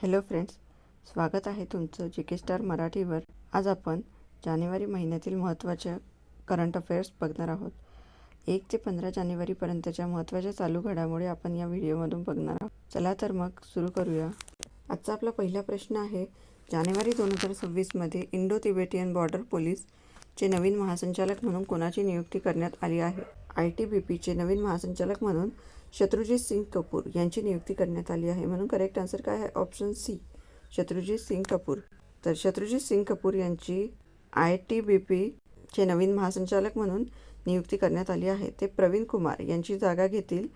Hello friends, स्वागत आहे तुमचं जी के स्टार मराठीवर. आज आपण जानेवारी महिन्यातील महत्त्वाच्या करंट अफेअर्स बघणार आहोत. 1 ते 15 जानेवारीपर्यंतच्या महत्त्वाच्या चालू घडामोडी आपण या व्हिडिओमधून बघणार आहोत. चला तर मग सुरू करूया. आजचा आपला पहिला प्रश्न आहे, जानेवारी 2026मध्ये इंडो तिबेटियन बॉर्डर पोलीसचे नवीन महासंचालक म्हणून कोणाची नियुक्ती करण्यात आली आहे? ITBPचे नवीन महासंचालक म्हणून शत्रुजीत सिंग कपूर यांची नियुक्ती करण्यात आली आहे. म्हणून करेक्ट आन्सर काय आहे? Option C, Shatrujeet Singh Kapoor. तर शत्रुजीत सिंग कपूर यांची ITBPचे नवीन महासंचालक म्हणून नियुक्ती करण्यात आली आहे. ते प्रवीण कुमार यांची जागा घेतील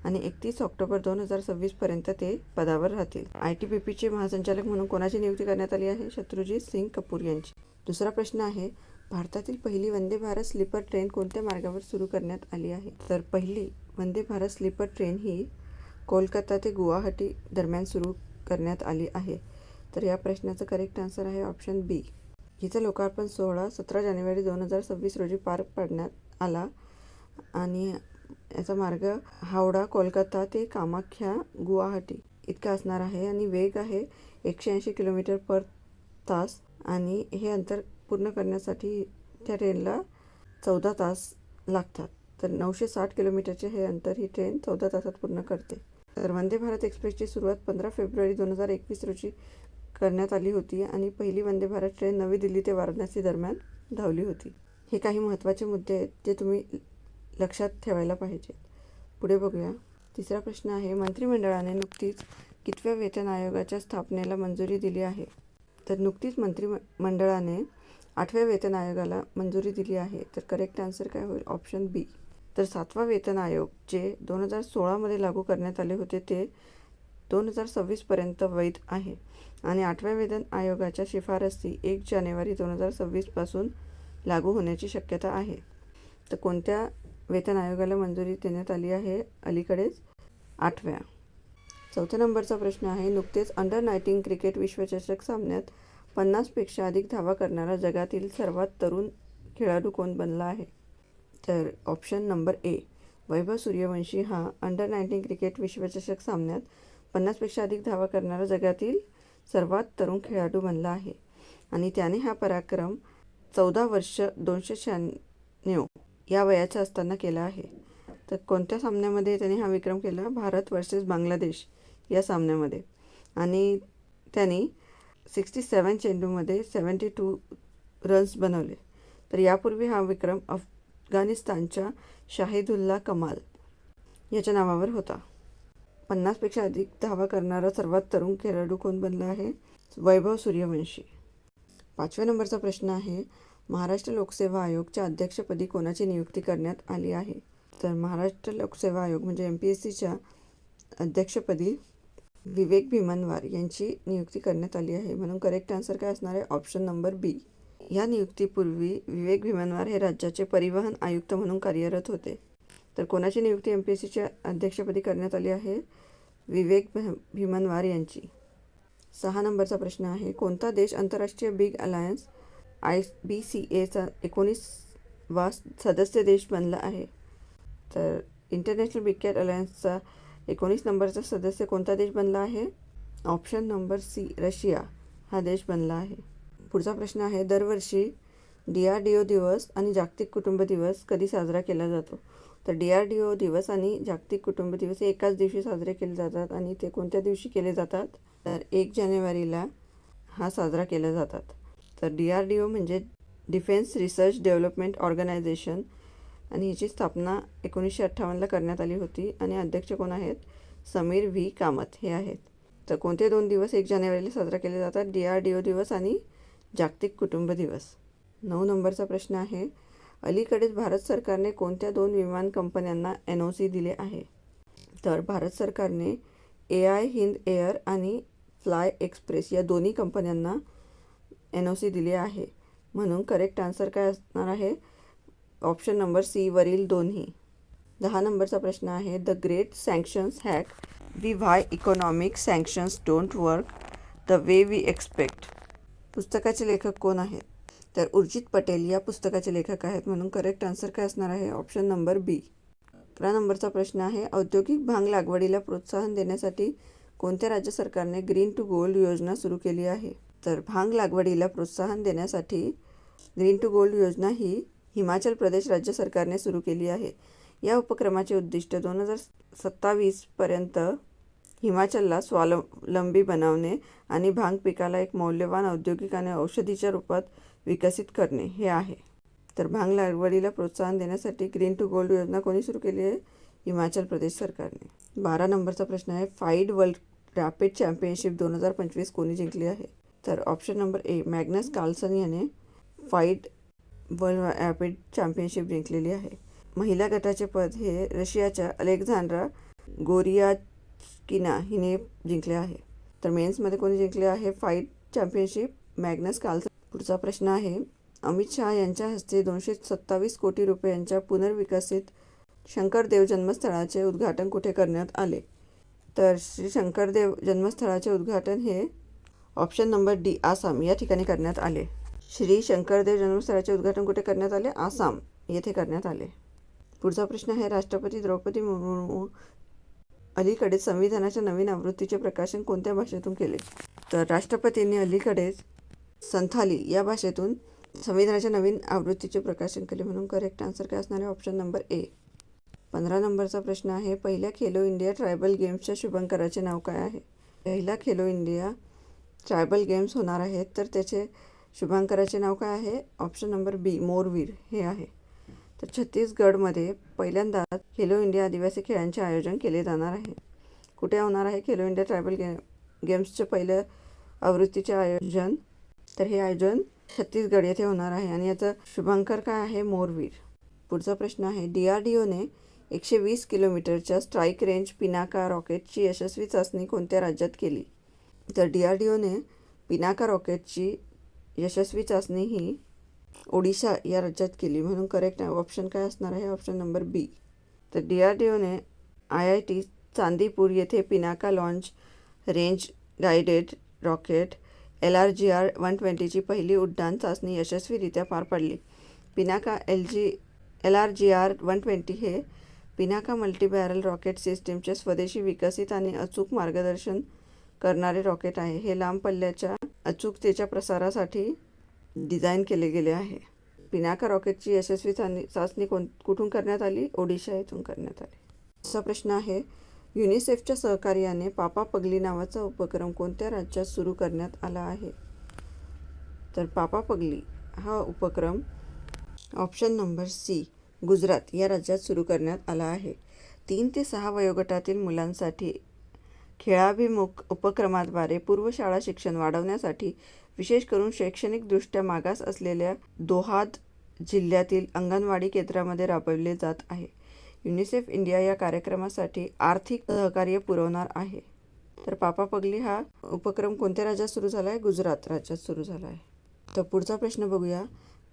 आणि 31 ऑक्टोबर 2026पर्यंत ते पदावर राहतील. ITBPचे महासंचालक म्हणून कोणाची नियुक्ती करण्यात आली आहे? शत्रुजीत सिंग कपूर यांची. दुसरा प्रश्न आहे, भारतातील पहिली वंदे भारत स्लीपर ट्रेन कोणत्या मार्गावर सुरू करण्यात आली आहे? तर पहिली वंदे भारत स्लीपर ट्रेन ही कोलकाता ते गुवाहाटी दरम्यान सुरू करण्यात आली आहे. तर या प्रश्नाचं करेक्ट आन्सर आहे ऑप्शन बी. हिचं लोकार्पण सोहळा 17 जानेवारी 2026 रोजी पार पाडण्यात आला आणि याचा मार्ग हावडा कोलकाता ते कामाख्या गुवाहाटी इतका असणार आहे आणि वेग आहे 180 किलोमीटर पर तास आणि हे अंतर पूर्ण करण्यासाठी त्या ट्रेनला 14 तास लागतात. तर 960 किलोमीटरचे हे अंतर ही ट्रेन 14 तासात पूर्ण करते. तर वंदे भारत एक्सप्रेसची सुरुवात 15 फेब्रुवारी 2021 रोजी करण्यात आली होती आणि पहिली वंदे भारत ट्रेन नवी दिल्ली ते वाराणसी दरम्यान धावली होती. हे काही महत्त्वाचे मुद्दे आहेत जे तुम्ही लक्षात ठेवायला पाहिजे. पुढे बघूया. तिसरा प्रश्न आहे, मंत्रिमंडळाने नुकतीच कितव्या वेतन आयोगाच्या स्थापनेला मंजुरी दिली आहे? तर नुकतीच मंत्रिमंडळाने 8व्या वेतन आयोगाला मंजुरी दिली आहे. तर करेक्ट आन्सर काय होईल? ऑप्शन बी. तर 7वा वेतन आयोग जे 2016मध्ये लागू करण्यात आले होते ते 2026पर्यंत वैध आहे आणि 8व्या वेतन आयोगाच्या शिफारसी 1 जानेवारी 2026पासून लागू होण्याची शक्यता आहे. तर कोणत्या वेतन आयोगाला मंजुरी देण्यात आली आहे? अलीकडेच 8व्या. चौथ्या नंबरचा प्रश्न आहे, नुकतेच अंडर-19 क्रिकेट विश्वचषक सामन्यात 50पेक्षा अधिक धावा करणारा जगातील सर्वात तरुण खेळाडू कोण बनला आहे? तर ऑप्शन नंबर ए, वैभव सूर्यवंशी हा अंडर-19 क्रिकेट विश्वचषक सामन्यात 50पेक्षा अधिक धावा करणारा जगातील सर्वात तरुण खेळाडू बनला आहे आणि त्याने हा पराक्रम 14 वर्ष 296 या वयाचा असताना केला आहे. तर कोणत्या सामन्यामध्ये त्याने हा विक्रम केला? भारत वर्सेस बांगलादेश या सामन्यामध्ये आणि त्यांनी 67 चेंडूमध्ये 72 रन्स बनवले. तर यापूर्वी हा विक्रम अफगाणिस्तानच्या शाहिदुल्ला कमाल याच्या नावावर होता. 50पेक्षा अधिक धावा करणारा सर्वात तरुण खेळाडू कोण बनला आहे? वैभव सूर्यवंशी. 5व्या नंबरचा प्रश्न आहे, महाराष्ट्र लोकसेवा आयोगच्या अध्यक्षपदी कोणाची नियुक्ती करण्यात आली आहे? तर महाराष्ट्र लोकसेवा आयोग म्हणजे MPSCच्या अध्यक्षपदी विवेक भीमनवार यांची नियुक्ती करण्यात आली आहे. म्हणून करेक्ट आन्सर काय असणार आहे? ऑप्शन नंबर बी. या नियुक्तीपूर्वी विवेक भीमनवार हे राज्याचे परिवहन आयुक्त म्हणून कार्यरत होते. तर कोणाची नियुक्ती MPSCच्या अध्यक्षपदी करण्यात आली आहे? विवेक भीमनवार यांची. 6 नंबरचा प्रश्न आहे, कोणता देश आंतरराष्ट्रीय बिग अलायन्स IBCAचा 19वा सदस्य देश बनला आहे? तर इंटरनॅशनल बिग कॅट अलायन्सचा 19 नंबरचा सदस्य कोणता देश बनला आहे? ऑप्शन नंबर सी, रशिया हा देश बनला आहे. पुढचा प्रश्न आहे, दरवर्षी DRDO दिवस आणि जागतिक कुटुंब दिवस कधी साजरा केला जातो? तर DRDO दिवस आणि जागतिक कुटुंब दिवस हे एकाच दिवशी साजरे केले जातात आणि ते कोणत्या दिवशी केले जातात? तर 1 जानेवारीला हा साजरा केला जातात. तर DRDO म्हणजे डिफेन्स रिसर्च डेव्हलपमेंट ऑर्गनायझेशन आणि हिची स्थापना 1958ला करण्यात आली होती आणि अध्यक्ष कोण आहेत? समीर व्ही कामत हे आहेत. तर कोणते 2 दिवस 1 जानेवारीला साजरा केले जातात? DRDO दिवस आणि जागतिक कुटुंब दिवस. 9 नंबरचा प्रश्न आहे, अलीकडेच भारत सरकारने कोणत्या 2 विमान कंपन्यांना NOC दिले आहे? तर भारत सरकारने AI हिंद एअर आणि फ्लाय एक्सप्रेस या दोन्ही कंपन्यांना NOC दिले आहे. म्हणून करेक्ट आन्सर काय असणार आहे? ऑप्शन नंबर सी, वरील दोन्ही. 10 नंबरचा प्रश्न आहे, the great sanctions hack we why economic sanctions don't work the way we expect. पुस्तकाचे लेखक कोण आहेत? तर उर्जित पटेल या पुस्तकाचे लेखक आहेत. म्हणून करेक्ट आन्सर काय असणार आहे? ऑप्शन नंबर बी. 11 नंबरचा प्रश्न आहे, औद्योगिक भांग लागवडीला प्रोत्साहन देण्यासाठी कोणत्या राज्य सरकारने ग्रीन टू गोल्ड योजना सुरू केली आहे? तर भांग लागवडीला प्रोत्साहन देण्यासाठी ग्रीन टू गोल्ड योजना ही हिमाचल प्रदेश राज्य सरकारने सुरू केली आहे. या उपक्रमाचे उद्दिष्ट 2027 पर्यंत हिमाचलला स्वावलंबी बनवणे आणि भांग पिकाला एक मौल्यवान औद्योगिक आणि औषधीच्या रूपात विकसित करणे हे आहे. तर भांग लागवडीला प्रोत्साहन देण्यासाठी ग्रीन टू गोल्ड योजना कोणी सुरू केली आहे? हिमाचल प्रदेश सरकारने. 12 नंबरचा प्रश्न आहे, फाईड वर्ल्ड रॅपिड चॅम्पियनशिप 2025 कोणी जिंकली आहे? तर option number A, Magnus Carlsen याने फाईड वर्ल्ड रॅपिड चॅम्पियनशिप जिंकलेली आहे. महिला गटाचे पद हे रशियाच्या अलेक्झांड्रा गोरियाचकिना हिने जिंकले आहे. तर मेन्समध्ये कोणी जिंकले आहे फाईड चॅम्पियनशिप? Magnus Carlsen. पुढचा प्रश्न आहे, अमित शहा यांच्या हस्ते 227 कोटी रुपयांच्या पुनर्विकसित शंकरदेव जन्मस्थळाचे उद्घाटन कुठे करण्यात आले? तर श्री शंकरदेव जन्मस्थळाचे उद्घाटन हे ऑप्शन नंबर डी, आसाम या ठिकाणी करण्यात आले. श्री शंकरदेव जन्मस्थळाचे उद्घाटन कुठे करण्यात आले? आसाम येथे करण्यात आले. पुढचा प्रश्न आहे, राष्ट्रपती द्रौपदी मुर्मू अलीकडेच संविधानाच्या नवीन आवृत्तीचे प्रकाशन कोणत्या भाषेतून केले? तर राष्ट्रपतींनी अलीकडेच संथाली या भाषेतून संविधानाच्या नवीन आवृत्तीचे प्रकाशन केले, म्हणून करेक्ट आन्सर काय असणार आहे? ऑप्शन नंबर ए. 15 नंबरचा प्रश्न आहे, पहिल्या खेलो इंडिया ट्रायबल गेम्सच्या शुभंकराचे नाव काय आहे? पहिला खेलो इंडिया ट्रायबल गेम्स होणार आहेत, तर त्याचे शुभांकराचे नाव काय आहे? ऑप्शन नंबर बी, मोरवीर हे आहे. तर छत्तीसगडमध्ये पहिल्यांदा खेलो इंडिया आदिवासी खेळांचे आयोजन केले जाणार आहे. कुठे होणार आहे खेलो इंडिया ट्रायबल गेम्सचे पहिल्या आवृत्तीचे आयोजन? तर हे आयोजन छत्तीसगड येथे होणार आहे आणि याचं शुभांकर काय आहे? मोरवीर. पुढचा प्रश्न आहे, DRDOने 120 किलोमीटरच्या स्ट्राईक रेंज पिनाका रॉकेटची यशस्वी चाचणी कोणत्या राज्यात केली? तर DRDOने पिनाका रॉकेटची यशस्वी चाचणी ही ओडिशा या राज्यात केली, म्हणून करेक्ट ऑप्शन काय असणार आहे? ऑप्शन नंबर बी. तर DRDOने IIT चांदीपूर येथे Pinaka launch range guided rocket LRGR 120ची पहिली उड्डाण चाचणी यशस्वीरित्या पार पाडली. पिनाका LRGR 120 हे पिनाका मल्टीबॅरल रॉकेट सिस्टीमचे स्वदेशी विकसित आणि अचूक मार्गदर्शन करणारे रॉकेट आहे. हे लांब पल्ल्याच्या अचूकतेच्या प्रसारासाठी डिझाईन केले गेले आहे. पिनाका रॉकेटची यशस्वी चाचणी कुठून करण्यात आली? ओडिशा येथून करण्यात आली. असा प्रश्न आहे, युनिसेफच्या सहकार्याने पापा पगली नावाचा उपक्रम कोणत्या राज्यात सुरू करण्यात आला आहे? तर पापा पगली हा उपक्रम ऑप्शन नंबर सी, गुजरात या राज्यात सुरू करण्यात आला आहे. 3 ते 6 वयोगटातील मुलांसाठी खेळाभिमुख उपक्रमाद्वारे पूर्वशाळा शिक्षण वाढवण्यासाठी विशेष करून शैक्षणिकदृष्ट्या मागास असलेल्या दोहाद जिल्ह्यातील अंगणवाडी केंद्रामध्ये राबवले जात आहे. युनिसेफ इंडिया या कार्यक्रमासाठी आर्थिक सहकार्य पुरवणार आहे. तर पापा पगली हा उपक्रम कोणत्या राज्यात सुरू झाला आहे? गुजरात राज्यात सुरू झाला आहे. तर पुढचा प्रश्न बघूया,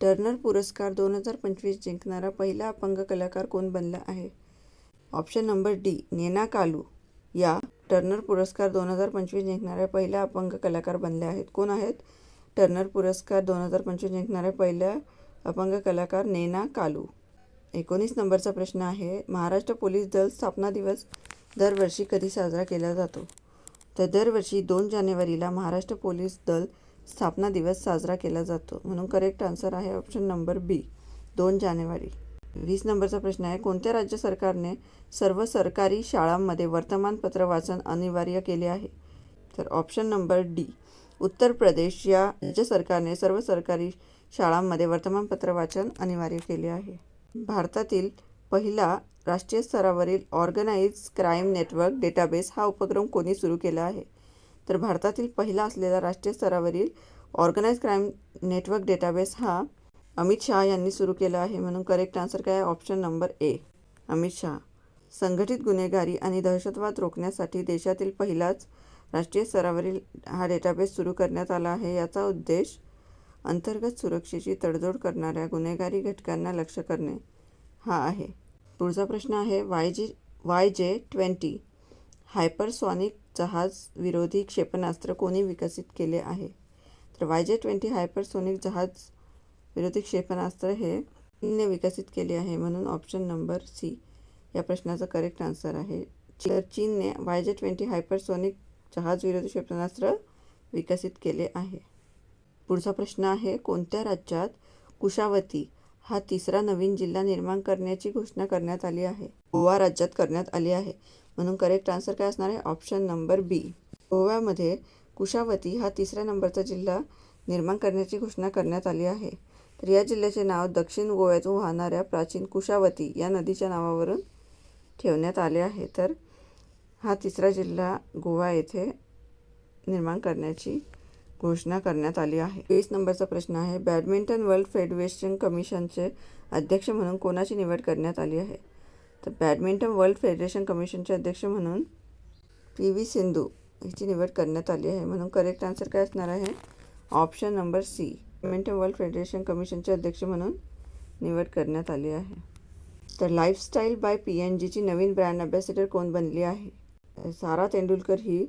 टर्नर पुरस्कार 2025 जिंकणारा पहिला अपंग कलाकार कोण बनला आहे? ऑप्शन नंबर डी, नेना कालू या टर्नर पुरस्कार 2025 जिंकणाऱ्या पहिल्या अपंग कलाकार बनल्या आहेत. कोण आहेत? टर्नर पुरस्कार 2025 जिंकणाऱ्या पहिल्या अपंग कलाकार नेना कालू. 19 नंबरचा प्रश्न आहे, महाराष्ट्र पोलीस दल स्थापना दिवस दरवर्षी कधी साजरा केला जातो? तर दरवर्षी 2 जानेवारीला महाराष्ट्र पोलीस दल स्थापना दिवस साजरा केला जातो, म्हणून करेक्ट आन्सर आहे ऑप्शन नंबर बी, 2 जानेवारी. 20 नंबरचा प्रश्न आहे, कोणत्या राज्य सरकारने सर्व सरकारी शाळांमध्ये वर्तमानपत्र वाचन अनिवार्य केले आहे? तर option number D, Uttar Pradesh या राज्य सरकारने सर्व सरकारी शाळांमध्ये वर्तमानपत्र वाचन अनिवार्य केले आहे. भारतातील पहिला राष्ट्रीय स्तरावरील ऑर्गनाइज्ड क्राईम नेटवर्क डेटाबेस हा उपक्रम कोणी सुरू केला आहे? तर भारतातील पहिला असलेला राष्ट्रीय स्तरावरील ऑर्गनाइज्ड क्राईम नेटवर्क डेटाबेस हा अमित शहा यांनी सुरू केला आहे, म्हणून करेक्ट आन्सर काय आहे? ऑप्शन नंबर ए, अमित शहा. संघटित गुन्हेगारी आणि दहशतवाद रोखण्यासाठी देशातील पहिलाच राष्ट्रीय स्तरावरील हा डेटाबेस सुरू करण्यात आला आहे. याचा उद्देश अंतर्गत सुरक्षेची तडजोड करणाऱ्या गुन्हेगारी घटकांना लक्ष्य करणे हा आहे. पुढचा प्रश्न आहे, YJ-20 हायपरसॉनिक जहाज विरोधी क्षेपणास्त्र कोणी विकसित केले आहे? तर YJ-20 हायपरसॉनिक जहाज विरोधी क्षेपणास्त्र हे चीनने विकसित केले आहे, म्हणून ऑप्शन नंबर सी या प्रश्नाचा करेक्ट आन्सर आहे. तर चीनने YJ-20 हायपरसॉनिक जहाजविरोधी क्षेपणास्त्र विकसित केले आहे. पुढचा प्रश्न आहे, कोणत्या राज्यात कुशावती हा तिसरा नवीन जिल्हा निर्माण करण्याची घोषणा करण्यात आली आहे? गोवा राज्यात करण्यात आली आहे. म्हणून करेक्ट आन्सर काय असणार आहे? ऑप्शन नंबर बी. गोव्यामध्ये कुशावती हा तिसऱ्या नंबरचा जिल्हा निर्माण करण्याची घोषणा करण्यात आली आहे. तर या जिल्ह्याचे नाव दक्षिण गोव्यातून वाहणाऱ्या प्राचीन कुशावती या नदीच्या नावावरून ठेवण्यात आले आहे. तर हा तिसरा जिल्हा गोवा येथे निर्माण करण्याची घोषणा करण्यात आली आहे. 20 नंबरचा प्रश्न आहे, बॅडमिंटन वर्ल्ड फेडरेशन कमिशनचे अध्यक्ष म्हणून कोणाची निवड करण्यात आली आहे? तर बॅडमिंटन वर्ल्ड फेडरेशन कमिशनचे अध्यक्ष म्हणून PV सिंधू हिची निवड करण्यात आली आहे. म्हणून करेक्ट आन्सर काय असणार आहे? Option number C. Badminton world federation कमिशनचे अध्यक्ष म्हणून निवड करण्यात आली आहे. तर लाईफस्टाईल बाय PNGची नवीन ब्रँड अँबॅसेडर कोण बनली आहे? सारा तेंडुलकर ही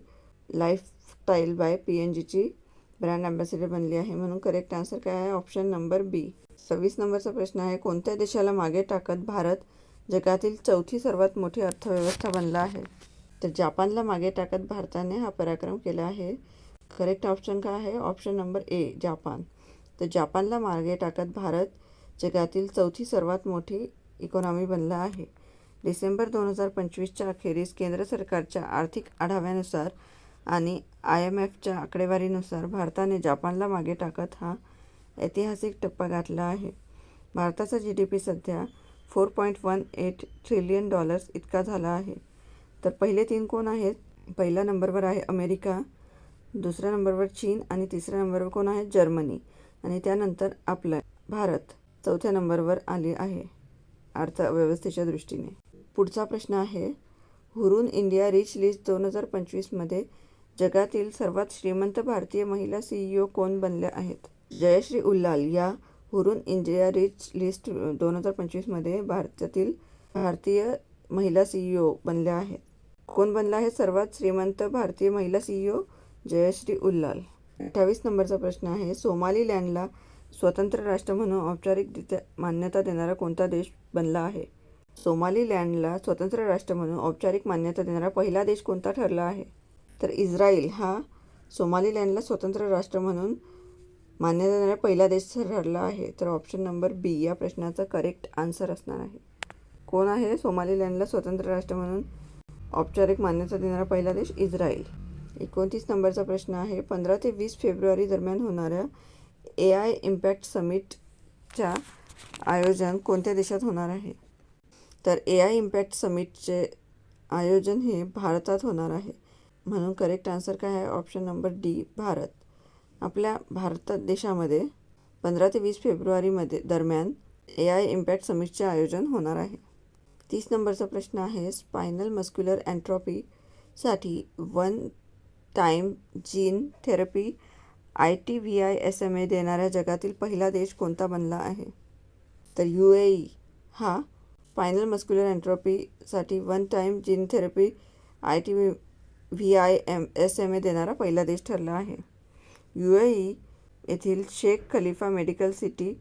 लाईफस्टाईल बाय PNGची ब्रँड अँबॅसेडर बनली आहे. म्हणून करेक्ट आन्सर काय आहे? ऑप्शन नंबर बी. 26 नंबरचा प्रश्न आहे, कोणत्या देशाला मागे टाकत भारत जगातील चौथी सर्वात मोठी अर्थव्यवस्था बनला आहे? तर जापानला मागे टाकत भारताने हा पराक्रम केला आहे. करेक्ट ऑप्शन काय आहे? ऑप्शन नंबर ए, जापान. तर जापानला मागे टाकत भारत जगातील चौथी सर्वात मोठी इकॉनॉमी बनला आहे. डिसेंबर 2025च्या अखेरीस केंद्र सरकारच्या आर्थिक आढाव्यानुसार आणि IMFच्या आकडेवारीनुसार भारताने जापानला मागे टाकत हा ऐतिहासिक टप्पा गाठला आहे. भारताचा GDP सध्या $4.18 ट्रिलियन इतका झाला आहे. तर पहिले 3 कोण आहेत? पहिल्या नंबरवर आहे अमेरिका, दुसऱ्या नंबरवर चीन आणि तिसऱ्या नंबरवर कोण आहे? जर्मनी. आणि त्यानंतर आपलं भारत चौथ्या नंबरवर आली आहे अर्थव्यवस्थेच्या दृष्टीने. पुढचा प्रश्न आहे, हुरून इंडिया रिच लिस्ट 2025मध्ये जगातील सर्वात श्रीमंत भारतीय महिला CEO कोण बनल्या आहेत? जयश्री उल्लाल या हुरून इंडिया रिच लिस्ट 2025मध्ये भारतातील भारतीय महिला CEO बनल्या आहेत. कोण बनला आहे सर्वात श्रीमंत भारतीय महिला CEO? जयश्री उल्लाल. 28 नंबरचा प्रश्न आहे, सोमालीलँडला स्वतंत्र राष्ट्र म्हणून औपचारिकरित्या मान्यता देणारा कोणता देश बनला आहे? सोमालीलँडला स्वतंत्र राष्ट्र म्हणून औपचारिक मान्यता देणारा पहिला देश कोणता ठरला आहे? तर इस्रायल हा सोमालीलँडला स्वतंत्र राष्ट्र म्हणून मान्यता देणारा पहिला देश ठरला आहे. तर ऑप्शन नंबर बी या प्रश्नाचा करेक्ट आन्सर असणार आहे. कोण आहे सोमालीलँडला स्वतंत्र राष्ट्र म्हणून औपचारिक मान्यता देणारा पहिला देश? इस्रायल. 29 नंबरचा प्रश्न आहे, 15 ते 20 फेब्रुवारी दरम्यान होणाऱ्या AI इम्पॅक्ट समिटच्या आयोजन कोणत्या देशात होणार आहे? तर AI इम्पॅक्ट समिटचे आयोजन हे भारतात होणार आहे. म्हणून करेक्ट आन्सर काय आहे? Option number D, Bharat. आपल्या भारत देशामध्ये 15 ते 20 फेब्रुवारीमध्ये दरम्यान AI इम्पॅक्ट समिटचे आयोजन होणार आहे. 30 नंबरचा प्रश्न आहे, स्पायनल मस्क्युलर ॲट्रोफीसाठी one time gene therapy ITVI-SMA देणाऱ्या जगातील पहिला देश कोणता बनला आहे? तर UAE हा स्पायनल मस्क्युलर ॲट्रोफीसाठी one time gene therapy ITVI-SMA देणारा पहिला देश ठरला आहे. UAE येथील शेख खलिफा मेडिकल सिटी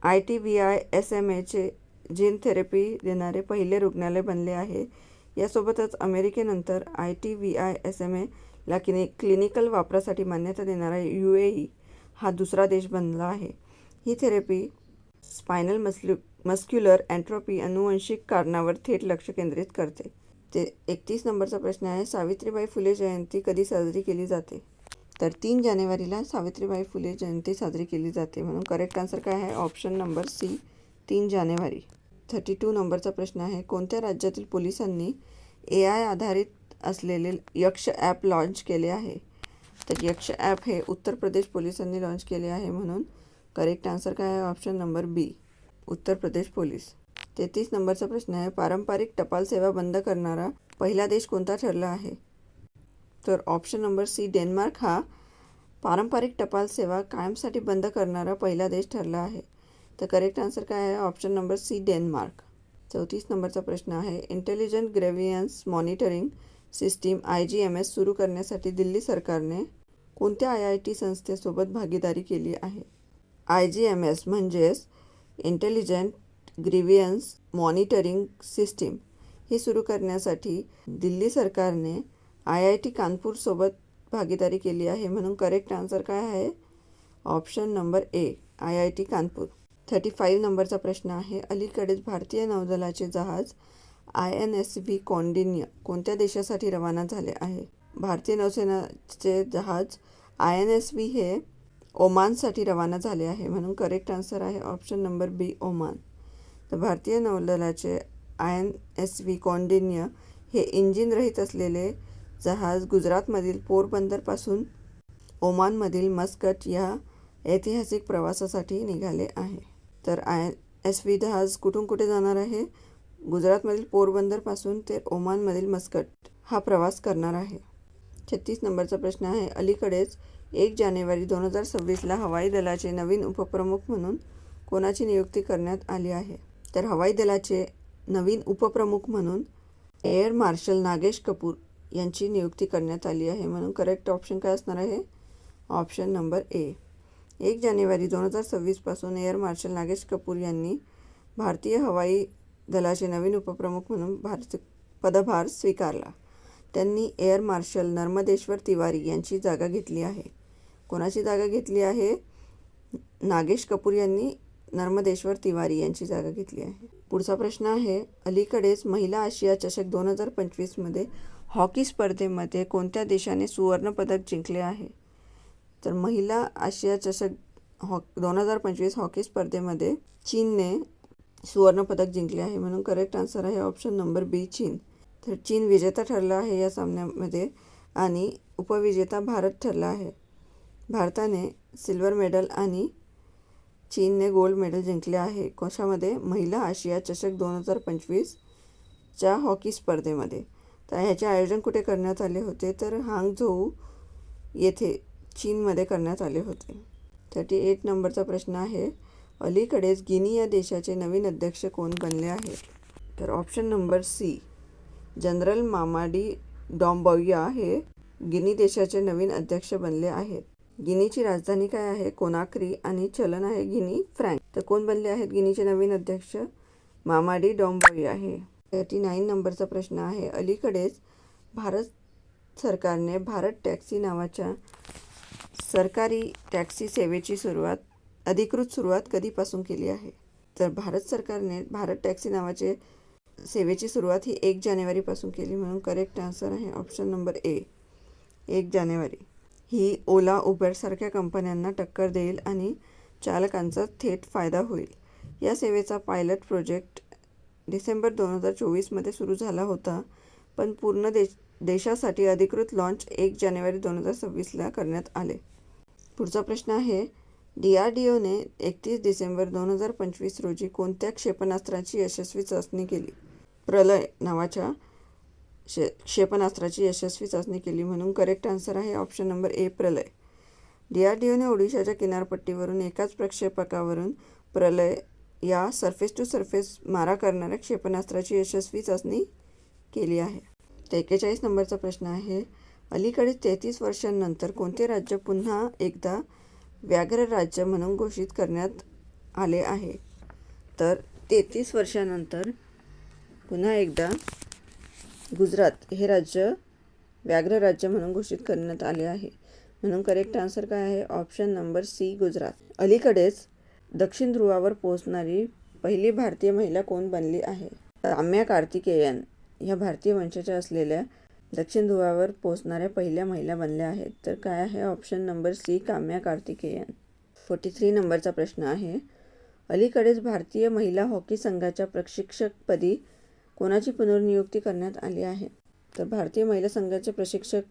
ITVI-SMAचे जीन थेरपी देणारे पहिले रुग्णालय बनले आहे. यासोबतच अमेरिकेनंतर ITVI-SMA ला क्लिनिकल वापरासाठी मान्यता देणारा UAE हा दुसरा देश बनला आहे. ही थेरपी स्पायनल मस्क्युलर ॲट्रोफी अनुवंशिक कारणावर थेट लक्ष केंद्रित करते. 31 नंबरचा प्रश्न आहे, सावित्रीबाई फुले जयंती कधी साजरी केली जाते? तर 3 जानेवारीला सावित्रीबाई फुले जयंती साजरी केली जाते. म्हणून करेक्ट आन्सर काय आहे? ऑप्शन नंबर सी, 3 जानेवारी. 32 नंबरचा प्रश्न आहे, कोणत्या राज्यातील पोलिसांनी AI आधारित असलेले यक्ष ॲप लॉन्च केले आहे? तर यक्ष ॲप हे उत्तर प्रदेश पोलिसांनी लॉन्च केले आहे. म्हणून करेक्ट आन्सर काय आहे? ऑप्शन नंबर बी, उत्तर प्रदेश पोलीस. 33 नंबरचा प्रश्न आहे, पारंपरिक टपाल सेवा बंद करणारा पहिला देश कोणता ठरला आहे? तर ऑप्शन नंबर सी, डेन्मार्क हा पारंपरिक टपाल सेवा कायमसाठी बंद करणारा पहिला देश ठरला आहे. तर करेक्ट आन्सर काय आहे? Option number C, Denmark. 34 नंबरचा प्रश्न आहे, इंटेलिजंट ग्रेव्हियन्स मॉनिटरिंग सिस्टीम IGMS सुरू करण्यासाठी दिल्ली सरकारने कोणत्या IIT संस्थेसोबत भागीदारी केली आहे? IGMS म्हणजेच इंटेलिजंट ग्रेव्हियन्स मॉनिटरिंग सिस्टीम ही सुरू करण्यासाठी दिल्ली सरकारने IIT कानपूरसोबत भागीदारी केली आहे म्हणून करेक्ट आन्सर काय आहे? ऑप्शन नंबर ए, IIT कानपूर. 35 नंबरचा प्रश्न आहे. अलीकडेच भारतीय नौदलाचे जहाज INSV कौंडिन्य कोणत्या देशासाठी रवाना झाले आहे? भारतीय नौसेनाचे जहाज INSV हे ओमानसाठी रवाना झाले आहे म्हणून करेक्ट आन्सर आहे ऑप्शन नंबर बी, ओमान. तर भारतीय नौदलाचे INSV कौंडिन्य हे इंजिन रहित असलेले जहाज गुजरातमधील पोरबंदरपासून ओमानमधील मस्कट या ऐतिहासिक प्रवासासाठी निघाले आहे. तर INSV जहाज कुठून कुठे जाणार आहे? गुजरातमधील पोरबंदरपासून ते ओमानमधील मस्कट हा प्रवास करणार आहे. 36 नंबरचा प्रश्न आहे. अलीकडेच 1 जानेवारी 2026ला हवाई दलाचे नवीन उपप्रमुख म्हणून कोणाची नियुक्ती करण्यात आली आहे? तर हवाई दलाचे नवीन उपप्रमुख म्हणून एअर मार्शल नागेश कपूर यांची नियुक्ती करण्यात आली आहे म्हणून करेक्ट ऑप्शन काय असणार आहे? ऑप्शन नंबर ए. 1 जानेवारी 2026 पासून एअर मार्शल नागेश कपूर यांनी भारतीय हवाई दलाचे नवीन उपप्रमुख म्हणून पदभार स्वीकारला. त्यांनी एअर मार्शल नर्मदेश्वर तिवारी यांची जागा घेतली आहे. कोणाची जागा घेतली आहे? नागेश कपूर यांनी नर्मदेश्वर तिवारी यांची जागा घेतली आहे. पुढचा प्रश्न आहे. अलीकडेच महिला आशिया चषक 2025मध्ये हॉकी स्पर्धेमध्ये कोणत्या देशाने सुवर्णपदक जिंकले आहे? तर महिला आशिया चषक 2025 हॉकी स्पर्धेमध्ये चीनने सुवर्णपदक जिंकले आहे म्हणून करेक्ट आन्सर आहे ऑप्शन नंबर बी, चीन. तर चीन विजेता ठरला आहे या सामन्यामध्ये आणि उपविजेता भारत ठरला आहे. भारताने सिल्वर मेडल आणि चीनने गोल्ड मेडल जिंकले आहे. कशामध्ये? महिला आशिया चषक 2025च्या हॉकी स्पर्धेमध्ये. तर ह्याचे आयोजन कुठे करण्यात आले होते? तर हांगझोऊ येथे चीनमध्ये करण्यात आले होते. 38 नंबरचा प्रश्न आहे. अलीकडेच गिनी या देशाचे नवीन अध्यक्ष कोण बनले आहेत? तर ऑप्शन नंबर सी, जनरल मामाडी डॉम्बॉया हे गिनी देशाचे नवीन अध्यक्ष बनले आहेत. गिनीची राजधानी काय आहे? कोनाक्री आणि चलन आहे गिनी फ्रँक. तर कोण बनले आहेत गिनीचे नवीन अध्यक्ष? मामाडी डॉम्बॉया आहे. 39 नंबरचा प्रश्न आहे. अलीकडेच भारत सरकारने भारत टॅक्सी नावाच्या सरकारी टॅक्सी सेवेची अधिकृत सुरुवात कधीपासून केली आहे? तर भारत सरकारने भारत टॅक्सी नावाचे सेवेची सुरुवात ही 1 जानेवारीपासून केली म्हणून करेक्ट आन्सर आहे ऑप्शन नंबर ए, 1 जानेवारी. ही ओला, उबेरसारख्या कंपन्यांना टक्कर देईल आणि चालकांचा थेट फायदा होईल. या सेवेचा पायलट प्रोजेक्ट डिसेंबर 2024मध्ये सुरू झाला होता पण पूर्ण देशासाठी अधिकृत लॉन्च 1 जानेवारी 2026ला करण्यात आले. पुढचा प्रश्न आहे. DRDOने 31 डिसेंबर 2025 रोजी कोणत्या क्षेपणास्त्राची यशस्वी चाचणी केली? प्रलय नावाच्या क्षेपणास्त्राची यशस्वी चाचणी केली म्हणून करेक्ट आन्सर आहे ऑप्शन नंबर ए, प्रलय. DRDOने ओडिशाच्या किनारपट्टीवरून एकाच प्रक्षेपकावरून प्रलय या सरफेस टू सरफेस मारा करणाऱ्या क्षेपणास्त्राची यशस्वी चाचणी केली आहे. 41 नंबरचा प्रश्न आहे. अलीकडे 33 वर्षांनंतर कोणते राज्य पुन्हा एकदा व्याघ्र राज्य म्हणून घोषित करण्यात आले आहे? तर 33 वर्षांनंतर पुन्हा एकदा गुजरात हे राज्य व्याघ्र राज्य म्हणून घोषित करण्यात आले आहे म्हणून करेक्ट आन्सर काय आहे? Option number C, Gujarat. अलीकडेच दक्षिण ध्रुवावर पोहोचणारी पहिली भारतीय महिला कोण बनली आहे? काम्या कार्तिकेयन ह्या भारतीय वंशाच्या असलेल्या दक्षिण ध्रुवावर पोहोचणाऱ्या पहिल्या महिला बनल्या आहेत. तर काय आहे? Option number C, Kamya Karthikeyan. 43 नंबरचा प्रश्न आहे. अलीकडेच भारतीय महिला हॉकी संघाच्या प्रशिक्षकपदी कोणाची पुनर्नियुक्ती करण्यात आली आहे? तर भारतीय महिला संघाचे प्रशिक्षक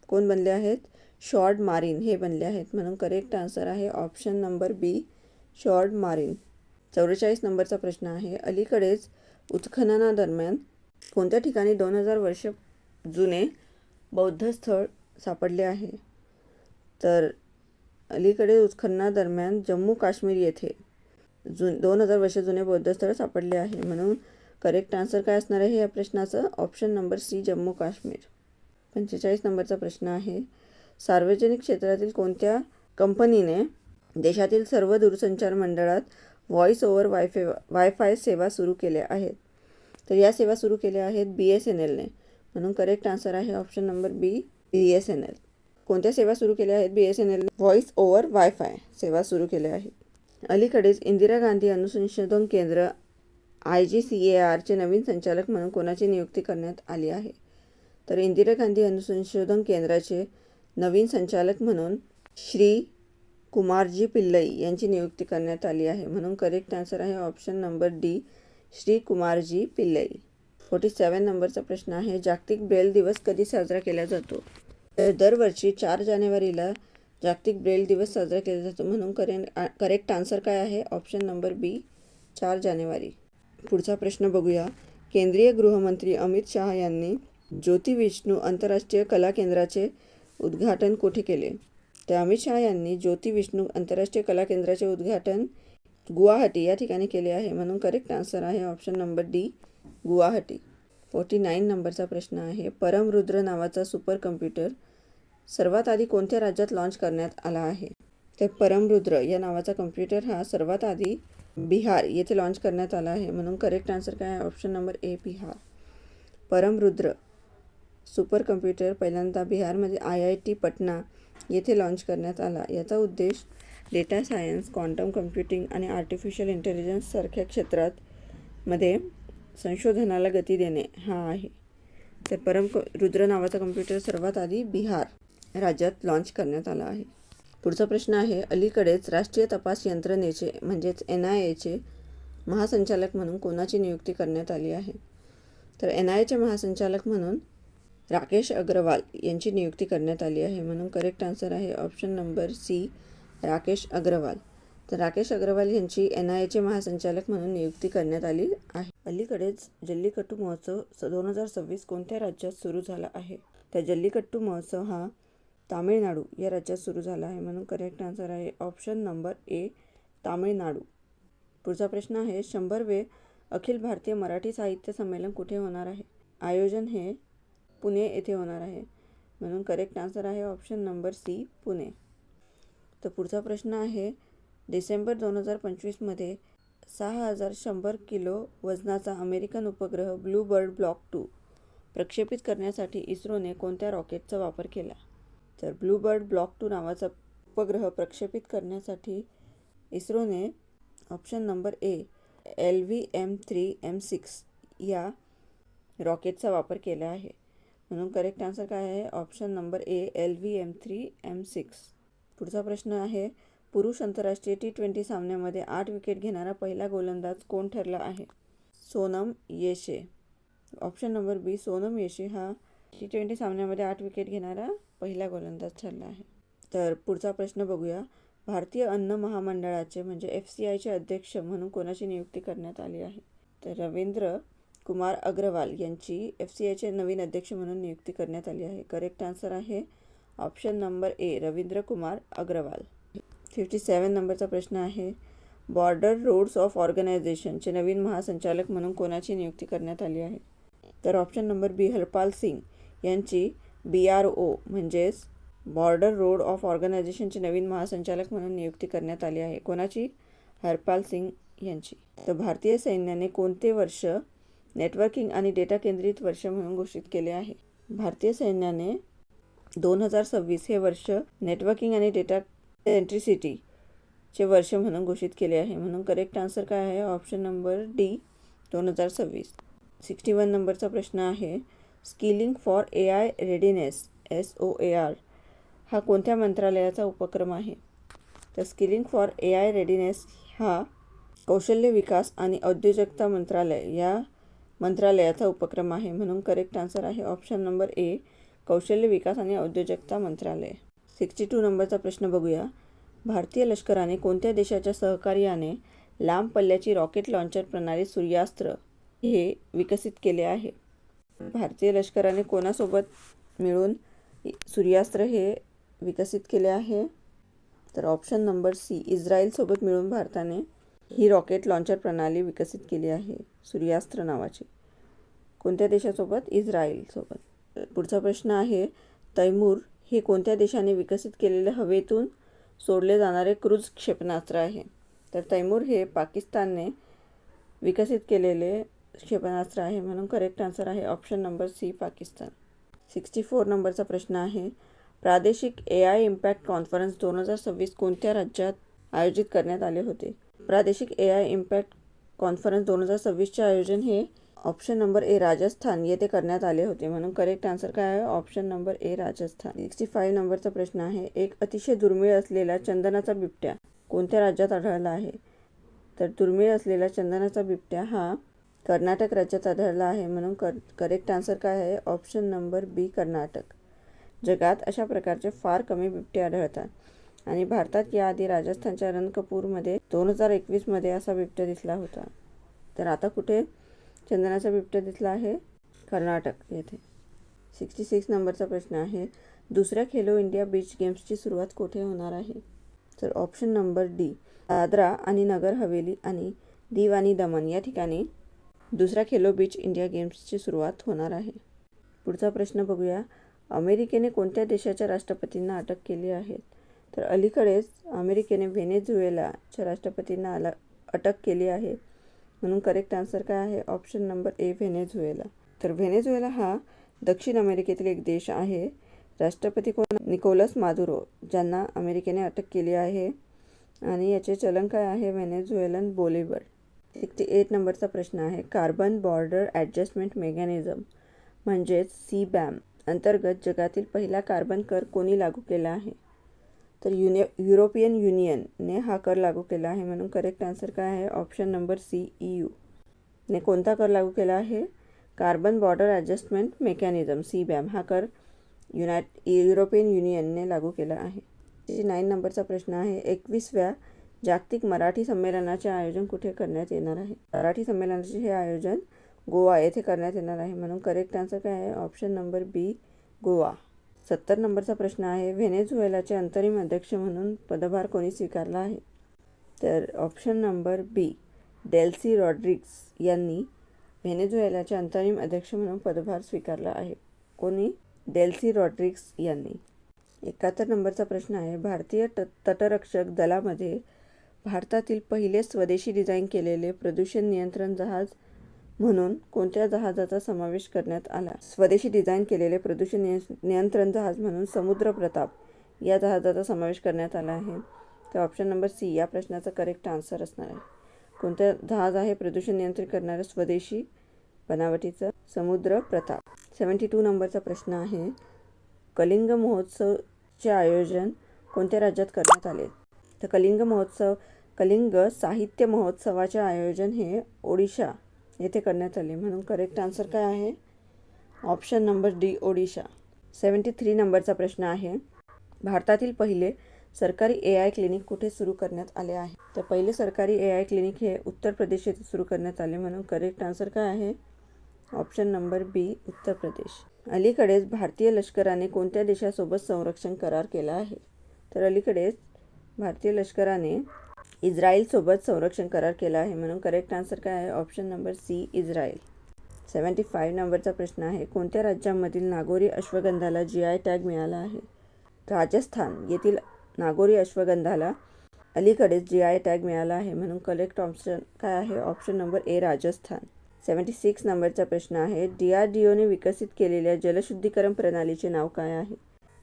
कोण बनले आहेत? शॉर्ड मारिन हे बनले आहेत म्हणून करेक्ट आन्सर आहे ऑप्शन नंबर बी, शॉर्ड मारिन. 44 नंबरचा प्रश्न आहे. अलीकडेच उत्खननादरम्यान कोणत्या ठिकाणी 2000 वर्ष जुने बौद्ध स्थळ सापडले आहे? तर अलीकडे उत्खननादरम्यान जम्मू काश्मीर येथे 2000 वर्ष जुने बौद्ध स्थळ सापडले आहे म्हणून करेक्ट आन्सर काय असणार आहे या प्रश्नाचं? Option number C, Jammu Kashmir. 45 नंबरचा प्रश्न आहे. सार्वजनिक क्षेत्रातील कोणत्या कंपनीने देशातील सर्व दूरसंचार मंडळात व्हॉइस ओव्हर वायफाय सेवा सुरू केल्या आहेत? तर या सेवा सुरू केल्या आहेत BSNLने. म्हणून करेक्ट आन्सर आहे ऑप्शन नंबर बी, BSNL. कोणत्या सेवा सुरू केल्या आहेत BSNL? व्हॉइस ओव्हर वायफाय सेवा सुरू केल्या आहेत. अलीकडेच इंदिरा गांधी अणुसंशोधन केंद्र IGCARचे नवीन संचालक म्हणून कोणाची नियुक्ती करण्यात आली आहे? तर इंदिरा गांधी अणुसंशोधन केंद्राचे नवीन संचालक म्हणून श्री कुमारजी पिल्लई यांची नियुक्ती करण्यात आली आहे. म्हणून करेक्ट आन्सर आहे option number D, Shri Kumarji Pillai. 47 नंबरचा प्रश्न आहे, जागतिक ब्रेल दिवस कधी साजरा केला जातो? तर दरवर्षी 4 जानेवारीला जागतिक ब्रेल दिवस साजरा केला जातो. म्हणून करेक्ट आन्सर काय आहे? ऑप्शन नंबर बी, 4 जानेवारी. पुढचा प्रश्न बघूया. केंद्रीय गृहमंत्री अमित शहा यांनी ज्योती विष्णू आंतरराष्ट्रीय कला केंद्राचे उद्घाटन कुठे केले? तर अमित शहा यांनी ज्योती विष्णू आंतरराष्ट्रीय कला केंद्राचे उद्घाटन गुवाहाटी या ठिकाणी केले आहे. म्हणून करेक्ट आन्सर आहे ऑप्शन नंबर डी, गुवाहाटी. 49 नंबरचा प्रश्न आहे, परमरुद्र नावाचा सुपर कम्प्युटर सर्वात आधी कोणत्या राज्यात लॉन्च करण्यात आला आहे? तर परमरुद्र या नावाचा कम्प्युटर हा सर्वात आधी बिहार येथे लॉन्च करण्यात आला आहे. म्हणून करेक्ट आन्सर काय आहे? Option number A, Bihar. Paramrudra super computer पहिल्यांदा बिहारमध्ये IIT पटना येथे लॉन्च करण्यात आला. याचा उद्देश डेटा सायन्स, क्वांटम कम्प्युटिंग आणि आर्टिफिशियल इंटेलिजन्स सारख्या क्षेत्रात संशोधनाला गती देणे हा आहे. तर परमरुद्र नावाचा कम्प्युटर सर्वात आधी बिहार राज्यात लॉन्च करण्यात आला आहे. पुढचा प्रश्न आहे, अलीकडेच राष्ट्रीय तपास यंत्रणेचे म्हणजेच NIAचे महासंचालक म्हणून कोणाची नियुक्ती करण्यात आली आहे? तर NIAचे महासंचालक म्हणून राकेश अग्रवाल यांची नियुक्ती करण्यात आली आहे. म्हणून करेक्ट आन्सर आहे option number C, Rakesh Agarwal. तर राकेश अग्रवाल यांची NIAचे महासंचालक म्हणून नियुक्ती करण्यात आली आहे. अलीकडेच जल्लीकट्टू महोत्सव 2026 कोणत्या राज्यात सुरू झाला आहे? तर जल्लीकट्टू महोत्सव हा तामिळनाडू या राज्यात सुरू झाला आहे. म्हणून करेक्ट आन्सर आहे ऑप्शन नंबर ए, तामिळनाडू. पुढचा प्रश्न आहे, 100वे अखिल भारतीय मराठी साहित्य संमेलन कुठे होणार आहे? आयोजन हे पुणे येथे होणार आहे. म्हणून करेक्ट आन्सर आहे ऑप्शन नंबर सी, पुणे. तर पुढचा प्रश्न आहे, डिसेंबर 2025मध्ये 6100 किलो वजनाचा अमेरिकन उपग्रह ब्लू बर्ड ब्लॉक 2 प्रक्षेपित करण्यासाठी इस्रोने कोणत्या रॉकेटचा वापर केला? तर ब्लू बर्ड ब्लॉक 2 नावाचा उपग्रह प्रक्षेपित करण्यासाठी इस्रोने ऑप्शन नंबर ए, LVM-3M6 या रॉकेटचा वापर केला आहे. म्हणून करेक्ट आन्सर काय आहे? ऑप्शन नंबर ए, LVM-3M6. पुढचा प्रश्न आहे, पुरुष आंतरराष्ट्रीय T20 सामन्यामध्ये 8 विकेट घेणारा पहिला गोलंदाज कोण ठरला आहे? सोनम येशे. ऑप्शन नंबर बी, सोनम येशे हा T20 सामन्यामध्ये 8 विकेट घेणारा पहिला गोलंदाज ठरला आहे. तर पुढचा प्रश्न बघूया. भारतीय अन्न महामंडळाचे म्हणजे FCIचे अध्यक्ष म्हणून कोणाची नियुक्ती करण्यात आली आहे? तर रवींद्र कुमार अग्रवाल यांची FCIचे नवीन अध्यक्ष म्हणून नियुक्ती करण्यात आली आहे. करेक्ट आन्सर आहे option number A, Ravindra Kumar Agarwal. 57 नंबरचा प्रश्न आहे, बॉर्डर रोड्स ऑफ ऑर्गनायझेशनचे नवीन महासंचालक म्हणून कोणाची नियुक्ती करण्यात आली आहे? तर ऑप्शन नंबर बी, हरपाल सिंग यांची BRO म्हणजेच बॉर्डर रोड ऑफ ऑर्गनायझेशनचे नवीन महासंचालक म्हणून नियुक्ती करण्यात आली आहे. कोणाची? हरपाल सिंग यांची. तर भारतीय सैन्याने कोणते वर्ष नेटवर्किंग आणि डेटा केंद्रित वर्ष म्हणून घोषित केले आहे? भारतीय सैन्याने 2026 हे वर्ष नेटवर्किंग आणि डेटा सेंट्रिसिटीचे वर्ष म्हणून घोषित केले आहे. म्हणून करेक्ट आन्सर काय आहे? Option number D, 2026. 61 नंबरचा प्रश्न आहे, skilling for AI readiness SOAR हा कोणत्या मंत्रालयाचा उपक्रम आहे? तर स्किलिंग फॉर AI रेडीनेस हा कौशल्य विकास आणि उद्योजकता मंत्रालय या मंत्रालयाचा उपक्रम आहे. म्हणून करेक्ट आन्सर आहे ऑप्शन नंबर ए, कौशल्य विकास आणि उद्योजकता मंत्रालय. 62 नंबरचा प्रश्न बघूया. भारतीय लष्कराने कोणत्या देशाच्या सहकार्याने लांब पल्ल्याची रॉकेट लॉन्चर प्रणाली सूर्यास्त्र हे विकसित केले आहे? भारतीय लष्कराने कोणासोबत मिळून सूर्यास्त्र हे विकसित केले आहे? तर ऑप्शन नंबर सी, इस्रायलसोबत मिळून भारताने ही रॉकेट लॉन्चर प्रणाली विकसित केली आहे, सूर्यास्त्र नावाची. कोणत्या देशासोबत? इस्रायलसोबत. पुढचा प्रश्न आहे, तैमूर हे कोणत्या देशाने विकसित केलेले हवेतून सोडले जाणारे क्रूझ क्षेपणास्त्र आहे? तर तैमूर हे पाकिस्तानने विकसित केलेले क्षेपणास्त्र आहे, म्हणून करेक्ट आन्सर आहे ऑप्शन नंबर सी पाकिस्तान. 64 नंबरचा प्रश्न आहे, प्रादेशिक AI इम्पॅक्ट कॉन्फरन्स 2026 कोणत्या राज्यात आयोजित करण्यात आले होते? प्रादेशिक AI इम्पॅक्ट कॉन्फरन्स 2026चे आयोजन हे ऑप्शन नंबर ए राजस्थान येथे करण्यात आले होते, म्हणून करेक्ट आन्सर काय आहे ऑप्शन नंबर ए राजस्थान. 65 नंबरचा प्रश्न आहे, एक अतिशय दुर्मिळ असलेला चंदनाचा बिबट्या कोणत्या राज्यात आढळला आहे? तर दुर्मिळ असलेला चंदनाचा बिबट्या हा कर्नाटक राज्यात आढळला आहे, म्हणून करेक्ट आन्सर काय आहे ऑप्शन नंबर बी कर्नाटक. जगात अशा प्रकारचे फार कमी बिबटे आढळतात आणि भारतात याआधी राजस्थानच्या रणकपूरमध्ये 2021मध्ये असा बिबट्या दिसला होता. तर आता कुठे चंदनाचा बिबट्या दिसला आहे? कर्नाटक येथे. 66 नंबरचा प्रश्न आहे, दुसऱ्या खेलो इंडिया बीच गेम्सची सुरुवात कुठे होणार आहे? तर ऑप्शन नंबर डी दादरा आणि नगर हवेली आणि दीव आणि दमन या ठिकाणी दुसऱ्या खेलो बीच इंडिया गेम्सची सुरुवात होणार आहे. पुढचा प्रश्न बघूया, अमेरिकेने कोणत्या देशाच्या राष्ट्रपतींना अटक केली आहे? तर अलीकडेच अमेरिकेने व्हेनेझुएलाच्या राष्ट्रपतींना अटक केली आहे, म्हणून करेक्ट आन्सर काय आहे ऑप्शन नंबर ए व्हेनेझुएला. तर व्हेनेझुएला हा दक्षिण अमेरिकेतील एक देश आहे. राष्ट्रपती कोण? निकोलस मादुरो, ज्यांना अमेरिकेने अटक केली आहे आणि याचे चलन काय आहे व्हेनेझुएलन बोलिव्हर. 68 नंबरचा प्रश्न आहे, कार्बन बॉर्डर ॲडजस्टमेंट मेकॅनिझम म्हणजेच CBAM अंतर्गत जगातील पहिला कार्बन कर कोणी लागू केला आहे? तर युरोपियन युनियनने हा कर लागू केला आहे, म्हणून करेक्ट आन्सर काय आहे ऑप्शन नंबर सी EU ने कोणता कर लागू केला आहे? Carbon border adjustment mechanism CBAM हा कर युरोपियन युनियनने लागू केला आहे. 69 नंबरचा प्रश्न आहे, 21व्या जागतिक मराठी संमेलनाचे आयोजन कुठे करण्यात येणार आहे? मराठी संमेलनाचे हे आयोजन गोवा येथे करण्यात येणार आहे, म्हणून करेक्ट आन्सर काय आहे ऑप्शन नंबर बी गोवा. 70 नंबरचा प्रश्न आहे, व्हेनेझुएलाचे अंतरिम अध्यक्ष म्हणून पदभार कोणी स्वीकारला आहे? तर ऑप्शन नंबर बी डेल्सी रॉड्रिग्स यांनी व्हेनेझुएलाचे अंतरिम अध्यक्ष म्हणून पदभार स्वीकारला आहे. कोणी? डेल्सी रॉड्रिग्स यांनी. 71 नंबरचा प्रश्न आहे, भारतीय तटरक्षक दलामध्ये भारतातील पहिले स्वदेशी डिझाईन केलेले प्रदूषण नियंत्रण जहाज म्हणून कोणत्या जहाजाचा समावेश करण्यात आला? स्वदेशी डिझाईन केलेले प्रदूषण नियंत्रण जहाज म्हणून समुद्र प्रताप या जहाजाचा समावेश करण्यात आला आहे. तर ऑप्शन नंबर सी या प्रश्नाचा करेक्ट आन्सर असणार आहे. कोणतं जहाज आहे प्रदूषण नियंत्रित करणारं स्वदेशी बनावटीचं? समुद्र प्रताप. 72 नंबरचा प्रश्न आहे, कलिंग महोत्सवचे आयोजन कोणत्या राज्यात करण्यात आले? तर कलिंग साहित्य महोत्सवाचे आयोजन हे ओडिशा येथे करण्यात आले, म्हणून करेक्ट आन्सर काय आहे ऑप्शन नंबर डी ओडिशा. 73 नंबरचा प्रश्न आहे, भारतातील पहिले सरकारी AI क्लिनिक कुठे सुरू करण्यात आले आहे? तर पहिले सरकारी AI क्लिनिक हे उत्तर प्रदेश येथे सुरू करण्यात आले, म्हणून करेक्ट आन्सर काय आहे ऑप्शन नंबर बी उत्तर प्रदेश. अलीकडेच भारतीय लष्कराने कोणत्या देशासोबत संरक्षण करार केला आहे? तर अलीकडेच भारतीय लष्कराने इस्रायलसोबत संरक्षण करार केला आहे, म्हणून करेक्ट आन्सर काय आहे ऑप्शन नंबर सी इस्रायल. 75 नंबरचा प्रश्न आहे, कोणत्या राज्यामधील नागोरी अश्वगंधाला GI टॅग मिळाला आहे? राजस्थान येथील नागोरी अश्वगंधाला अलीकडेच GI टॅग मिळाला आहे, म्हणून करेक्ट ऑप्शन काय आहे ऑप्शन नंबर ए राजस्थान. 76 नंबरचा प्रश्न आहे, DRDOने विकसित केलेल्या जलशुद्धीकरण प्रणालीचे नाव काय आहे?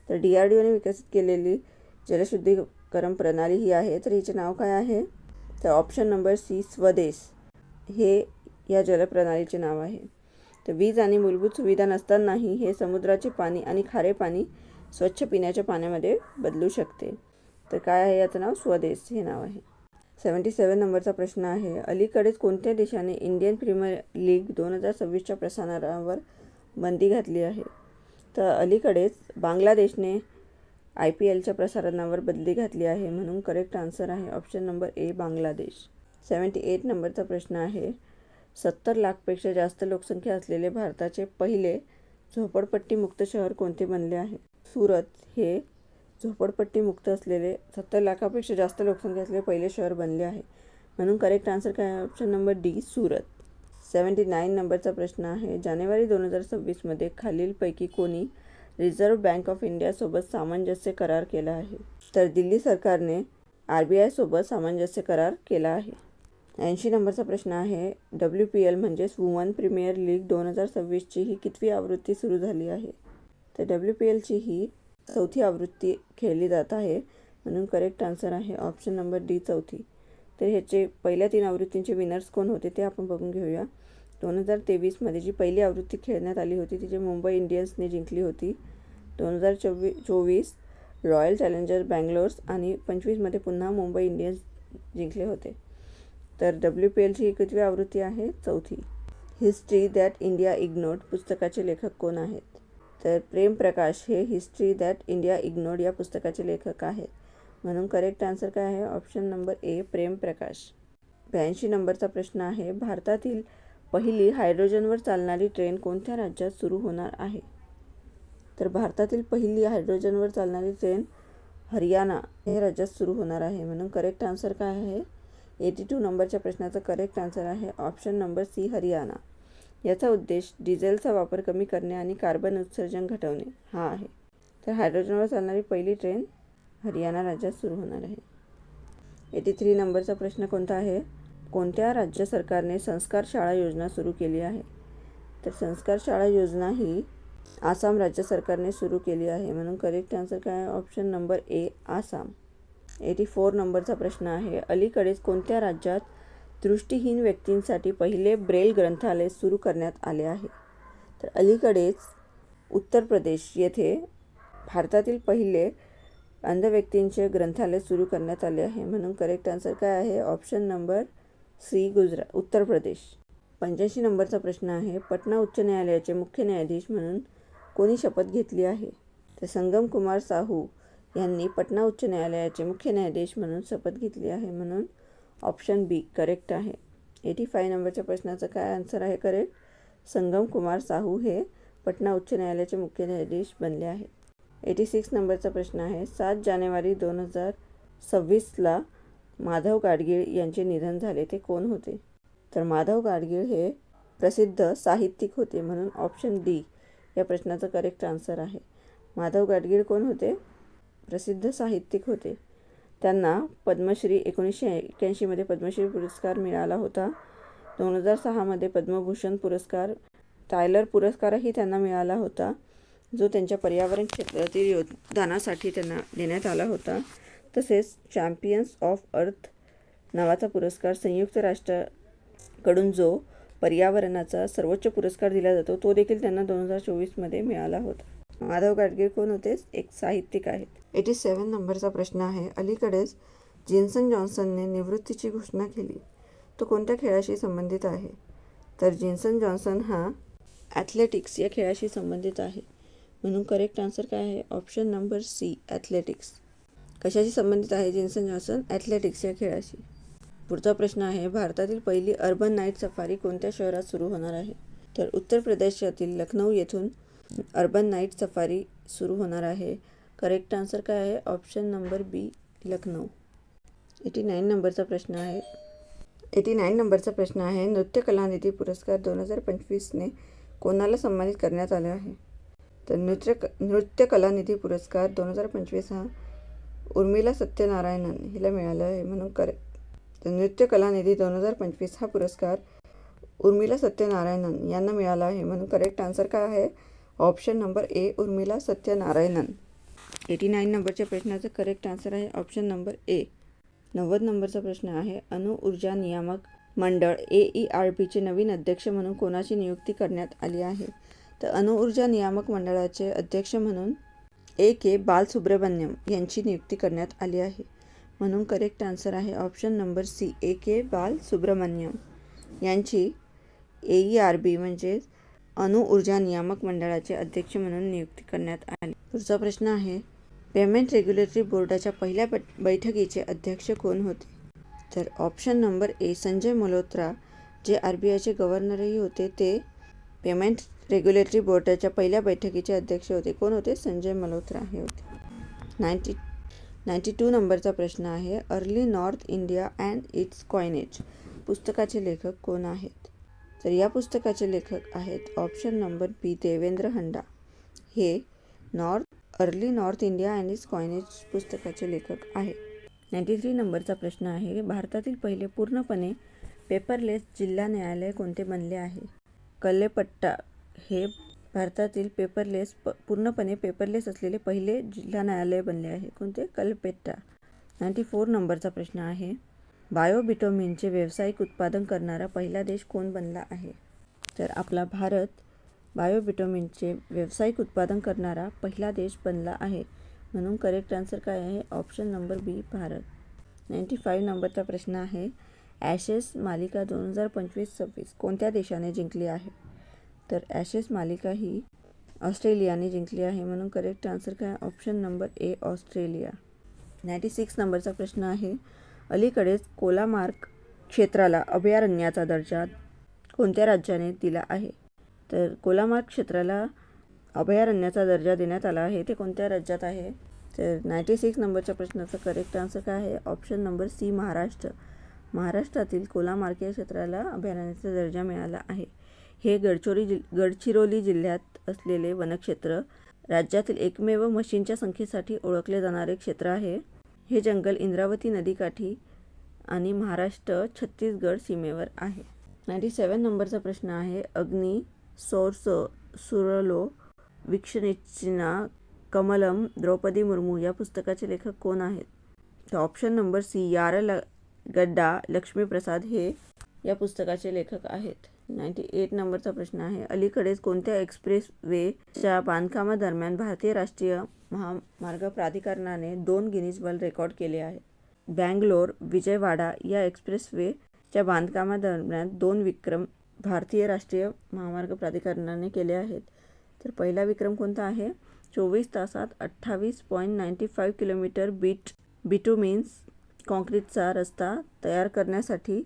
तर DRDOने विकसित केलेली जलशुद्धीकरण प्रणाली ही आहे, तर हिचे नाव काय आहे? तर ऑप्शन नंबर सी स्वदेश हे या जलप्रणालीचे नाव आहे. तर वीज आणि मूलभूत सुविधा नसतानाही हे समुद्राचे पाणी आणि खारे पाणी स्वच्छ पिण्याच्या पाण्यामध्ये बदलू शकते. तर काय आहे याचं नाव? स्वदेश हे नाव आहे. 77 नंबरचा प्रश्न आहे, अलीकडेच कोणत्या देशाने इंडियन प्रीमियर लीग 2026च्या प्रसारणावर बंदी घातली आहे? तर अलीकडेच बांगलादेशने IPLच्या प्रसारणावर बंदी घातली आहे, म्हणून करेक्ट आन्सर आहे ऑप्शन नंबर ए बांगलादेश. 78 नंबरचा प्रश्न आहे, 70 लाखपेक्षा जास्त लोकसंख्या असलेले भारताचे पहिले झोपडपट्टीमुक्त शहर कोणते बनले आहे? सुरत हे झोपडपट्टीमुक्त असलेले 70 लाखापेक्षा जास्त लोकसंख्या असलेले पहिले शहर बनले आहे, म्हणून करेक्ट आन्सर काय आहे ऑप्शन नंबर डी सुरत. 79 नंबरचा प्रश्न आहे, जानेवारी 2026मध्ये खालीलपैकी कोणी रिझर्व्ह बँक ऑफ इंडियासोबत सामंजस्य करार केला आहे? तर दिल्ली सरकारने RBI सोबत सामंजस्य करार केला आहे. 80 नंबरचा प्रश्न आहे, WPL म्हणजेच वुमन प्रीमियर लीग 2026ची ही कितवी आवृत्ती सुरू झाली आहे? तर WPLची ही चौथी आवृत्ती खेळली जात आहे, म्हणून करेक्ट आन्सर आहे ऑप्शन नंबर डी, चौथी. तर ह्याचे पहिल्या 3 आवृत्तींचे विनर्स कोण होते ते आपण बघून घेऊया. 2023मध्ये जी पहिली आवृत्ती खेळण्यात आली होती ती मुंबई इंडियन्सने जिंकली होती. 2024 रॉयल चॅलेंजर्स बँगलोर्स आणि 25मध्ये पुन्हा मुंबई इंडियन्स जिंकले होते. तर WPLची ही कितवी आवृत्ती आहे? चौथी. हिस्ट्री दॅट इंडिया इग्नोर्ड पुस्तकाचे लेखक कोण आहेत? तर प्रेम प्रकाश हे हिस्ट्री दॅट इंडिया इग्नोर्ड या पुस्तकाचे लेखक आहेत, म्हणून करेक्ट आन्सर काय आहे? ऑप्शन नंबर ए, प्रेम प्रकाश. 82 नंबरचा प्रश्न आहे, भारतातील पहिली हायड्रोजनवर चालणारी ट्रेन कोणत्या राज्यात सुरू होणार आहे? तर भारतातील पहिली हायड्रोजनवर चालणारी ट्रेन हरियाणा हे राज्यात सुरू होणार आहे, म्हणून करेक्ट आन्सर काय आहे? 82 नंबरच्या प्रश्नाचं करेक्ट आन्सर आहे ऑप्शन नंबर सी, हरियाणा. याचा उद्देश डिझेलचा वापर कमी करणे आणि कार्बन उत्सर्जन घटवणे हा आहे. तर हायड्रोजनवर चालणारी पहिली ट्रेन हरियाणा राज्यात सुरू होणार आहे. 83 नंबरचा प्रश्न कोणता आहे? कोणत्या राज्य सरकारने संस्कार शाळा योजना सुरू केली आहे? तर संस्कार शाळा योजना ही आसाम राज्य सरकारने सुरू केली आहे, म्हणून करेक्ट आन्सर काय आहे? ऑप्शन नंबर ए, आसाम. 84 नंबरचा प्रश्न आहे, अलीकडेच कोणत्या राज्यात दृष्टिहीन व्यक्तींसाठी पहिले ब्रेल ग्रंथालय सुरू करण्यात आले आहे? तर अलीकडेच उत्तर प्रदेश येथे भारतातील पहिले अंध व्यक्तींचे ग्रंथालय सुरू करण्यात आले आहे, म्हणून करेक्ट आन्सर काय आहे? Option number C, Uttar Pradesh. 85 नंबरचा प्रश्न आहे, पटना उच्च न्यायालयाचे मुख्य न्यायाधीश म्हणून कोणी शपथ घेतली आहे? तर संगम कुमार साहू यांनी पटना उच्च न्यायालयाचे मुख्य न्यायाधीश म्हणून शपथ घेतली आहे, म्हणून ऑप्शन बी करेक्ट आहे. 85 नंबरच्या प्रश्नाचं काय आन्सर आहे करेक्ट? संगम कुमार साहू हे पटना उच्च न्यायालयाचे मुख्य न्यायाधीश बनले आहेत. 86 नंबरचा प्रश्न आहे, 7 जानेवारी 2026ला माधव गाडगीळ यांचे निधन झाले, ते कोण होते? तर माधव गाडगीळ हे प्रसिद्ध साहित्यिक होते, म्हणून ऑप्शन डी या प्रश्नाचं करेक्ट आन्सर आहे. माधव गाडगीळ कोण होते? प्रसिद्ध साहित्यिक होते. त्यांना पद्मश्री 1981मध्ये पद्मश्री पुरस्कार मिळाला होता. 2006मध्ये पद्मभूषण पुरस्कार, टायलर पुरस्कारही त्यांना मिळाला होता, जो त्यांच्या पर्यावरण क्षेत्रातील योगदानासाठी त्यांना देण्यात आला होता. तसेच चॅम्पियन्स ऑफ अर्थ नावाचा पुरस्कार संयुक्त राष्ट्राकडून जो पर्यावरणाचा सर्वोच्च पुरस्कार दिला जातो तो देखील त्यांना 2024मध्ये मिळाला होता. माधव गाडगीळ कोण होते? एक साहित्यिक आहेत. 87 नंबरचा प्रश्न आहे, अलीकडेच जिन्सन जॉन्सनने निवृत्तीची घोषणा केली, तो कोणत्या खेळाशी संबंधित आहे? तर जिन्सन जॉन्सन हा ॲथलेटिक्स या खेळाशी संबंधित आहे, म्हणून करेक्ट आन्सर काय आहे? Option number C, athletics. कशाशी संबंधित आहे जिन्सन जॉन्सन? ॲथलेटिक्स या खेळाशी. पुढचा प्रश्न आहे, भारतातील पहिली अर्बन नाईट सफारी कोणत्या शहरात सुरू होणार आहे? तर उत्तर प्रदेशातील लखनौ येथून अर्बन नाईट सफारी सुरू होणार आहे. करेक्ट आन्सर काय आहे? ऑप्शन नंबर बी, लखनौ. 89 नंबरचा प्रश्न आहे. 89 नंबरचा प्रश्न आहे, नृत्य कलानिधी पुरस्कार 2025ने कोणाला सन्मानित करण्यात आले आहे? तर नृत्य कलानिधी पुरस्कार 2025 हा उर्मिला सत्यनारायणन हिला मिळाला आहे, म्हणून करेक्ट. तर नृत्य कलानिधी 2025 हा पुरस्कार उर्मिला सत्यनारायणन यांना मिळाला आहे, म्हणून करेक्ट आन्सर काय आहे? ऑप्शन नंबर ए, उर्मिला सत्यनारायणन. 89 नंबरच्या प्रश्नाचं करेक्ट आन्सर आहे ऑप्शन नंबर ए. 90 नंबरचा प्रश्न आहे, अणु ऊर्जा नियामक मंडळ AERBचे नवीन अध्यक्ष म्हणून कोणाची नियुक्ती करण्यात आली आहे? तर अणु ऊर्जा नियामक मंडळाचे अध्यक्ष म्हणून A.K. बालसुब्रमण्यम यांची नियुक्ती करण्यात आली आहे, म्हणून करेक्ट आन्सर आहे option number C, A.K. Balasubramaniam यांची AERB म्हणजे अणु ऊर्जा नियामक मंडळाचे अध्यक्ष म्हणून नियुक्ती करण्यात आली. पुढचा प्रश्न आहे, पेमेंट रेग्युलेटरी बोर्डाच्या पहिल्या बैठकीचे अध्यक्ष कोण होते? तर ऑप्शन नंबर ए, संजय मल्होत्रा, जे RBIचे गव्हर्नरही होते, ते पेमेंट रेग्युलेटरी बोर्डाच्या पहिल्या बैठकीचे अध्यक्ष होते. कोण होते? संजय मल्होत्रा हे होते. 92 नंबरचा प्रश्न आहे, early north India and it's coinage पुस्तकाचे लेखक कोण आहेत? तर या पुस्तकाचे लेखक आहेत ऑप्शन नंबर बी, देवेंद्र हंडा. हे early north India and it's coinage पुस्तकाचे लेखक आहेत. 93 नंबरचा प्रश्न आहे, भारतातील पहिले पूर्णपणे पेपरलेस जिल्हा न्यायालय कोणते बनले आहे? कल्लेपट्टा हे भारतातील पूर्णपणे पेपरलेस असलेले पहिले जिल्हा न्यायालय बनले आहे. कोणते? कल्पेट्टा. 94 नंबरचा प्रश्न आहे. बायोबिटोमिनचे व्यावसायिक उत्पादन करणारा पहिला देश कोण बनला आहे? तर आपला भारत बायोबिटोमिनचे व्यावसायिक उत्पादन करणारा पहिला देश बनला आहे. म्हणून करेक्ट आन्सर काय आहे? ऑप्शन नंबर बी, भारत. 95 नंबरचा प्रश्न आहे. ॲशेस मालिका 2025-26 कोणत्या देशाने जिंकली आहे? तर ॲशेस मालिका ही ऑस्ट्रेलियाने जिंकली आहे. म्हणून करेक्ट आन्सर काय? ऑप्शन नंबर ए, ऑस्ट्रेलिया. 96 नंबरचा प्रश्न आहे. अलीकडेच कोलामार्क क्षेत्राला अभयारण्याचा दर्जा कोणत्या राज्याने दिला आहे? तर कोलामार्क क्षेत्राला अभयारण्याचा दर्जा देण्यात आला आहे. ते कोणत्या राज्यात आहे? तर 96 नंबरच्या प्रश्नाचा करेक्ट आन्सर काय आहे? Option number C, Maharashtra. महाराष्ट्रातील कोलामार्क या क्षेत्राला अभयारण्याचा दर्जा मिळाला आहे. हे गडचिरोली जिल्ह्यात असलेले वनक्षेत्र राज्यातील एकमेव म्हशींच्या संख्येसाठी ओळखले जाणारे क्षेत्र आहे. हे जंगल इंद्रावती नदीकाठी आणि महाराष्ट्र छत्तीसगड सीमेवर आहे. 97 नंबरचा प्रश्न आहे. अग्नी सौरस सुरलो वीक्षणिचिना कमलम द्रौपदी मुर्मू या पुस्तकाचे लेखक कोण आहेत? तर ऑप्शन नंबर सी, यारगड्डा लक्ष्मीप्रसाद हे या पुस्तकाचे लेखक आहेत. 98 नंबरचा प्रश्न आहे. अलीकडेच कोणत्या एक्सप्रेस वेच्या बांधकामादरम्यान भारतीय राष्ट्रीय महामार्ग प्राधिकरणाने 2 गिनीज वर्ल्ड रेकॉर्ड केले आहेत? बँगलोर विजयवाडा या एक्सप्रेसवेच्या बांधकामादरम्यान 2 विक्रम भारतीय राष्ट्रीय महामार्ग प्राधिकरणाने केले आहेत. तर पहिला विक्रम कोणता आहे? 24 तासात 28.95 किलोमीटर बिटुमिन्स कॉन्क्रीटचा रस्ता तयार करण्यासाठी